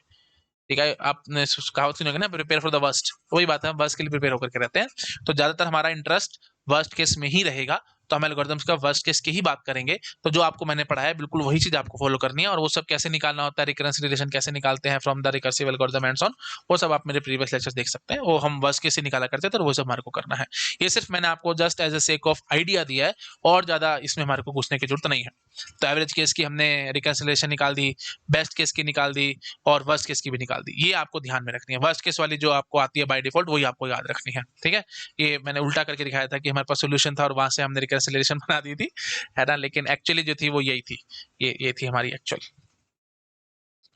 [SPEAKER 1] ठीक है। आपने कहावत सुनी होगी ना, प्रिपेयर फॉर द वर्स्ट, वही बात है, हम वर्स्ट के लिए प्रिपेयर होकर के रहते हैं। तो ज्यादातर हमारा इंटरेस्ट वर्स्ट केस में ही रहेगा, तो हम एल्गोरिथम्स का वर्स्ट केस की ही बात करेंगे। तो जो आपको मैंने पढ़ाया है बिल्कुल वही चीज आपको फॉलो करनी है, और वो सब कैसे निकालना होता है, रिकरेंस रिलेशन कैसे निकालते हैं from the recursive algorithm and so on, वो सब आप मेरे प्रीवियस लेक्चर्स देख सकते हैं। वो हम वर्स्ट केस से निकाला करते थे, तो वो सब हमारे को करना है। ये सिर्फ मैंने आपको just as a sake of idea दिया है, और ज्यादा इसमें हमारे को घुसने की जरूरत नहीं है। तो एवरेज केस की हमने रिकंसिलिएशन निकाल दी, बेस्ट केस की निकाल दी, और वर्स्ट केस की भी निकाल दी। ये आपको ध्यान में रखनी है। वर्स्ट केस वाली जो आपको आती है बाय डिफॉल्ट वही आपको याद रखनी है, ठीक है। ये मैंने उल्टा करके दिखाया था कि हमारे पास सोल्यूशन था और वहां से हमने रिकंसिलिएशन बना दी थी, है ना, लेकिन एक्चुअली जो थी वो यही थी। ये थी हमारी एक्चुअल,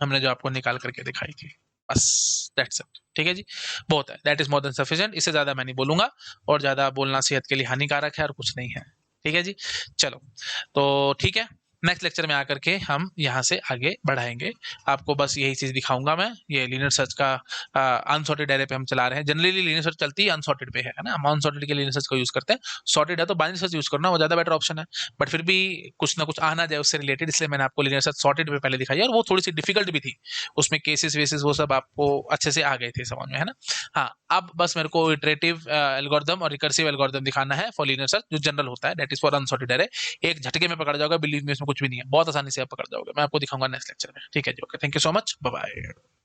[SPEAKER 1] हमने जो आपको निकाल करके दिखाई थी। बस दैट्स इट, ठीक है जी। बहुत है, that is more than sufficient. इससे ज्यादा मैं नहीं बोलूंगा, और ज्यादा बोलना सेहत के लिए हानिकारक है और कुछ नहीं है, ठीक है जी। चलो, तो ठीक है, नेक्स्ट लेक्चर में आकर के हम यहाँ से आगे बढ़ाएंगे। आपको बस यही चीज दिखाऊंगा मैं। ये लीनियर सर्च का अनसॉर्टेड एरे पे हम चला रहे हैं। जनरली लीनियर सर्च चलती है अनसॉर्टेड पे, है ना, हम अनसॉर्टेड के लीनियर सर्च को यूज करते हैं। सॉर्टेड है तो बाइनरी सर्च यूज करना, वो ज्यादा बेटर ऑप्शन है। बट फिर भी कुछ ना कुछ आना जाए उससे रिलेटेड, इसलिए मैंने आपको लीनियर सर्च सॉर्टेड पे पहले दिखाई है, और वो थोड़ी सी डिफिकल्ट भी थी। उसमें केसेस वेसेस वो सब आपको अच्छे से आ गए थे समझ में, है ना। हाँ, अब बस मेरे को इटरेटिव एल्गोरिथम और रिकर्सिव एल्गोरिथम दिखाना है फॉर लीनियर सर्च, जो जनरल होता है, that is for unsorted array. एक झटके में पकड़ जाओगे, बिलीव मी, इसमें कुछ भी नहीं है, बहुत आसानी से आप पकड़ जाओगे। मैं आपको दिखाऊंगा नेक्स्ट लेक्चर में, ठीक है जी। Okay, thank you so much, bye bye.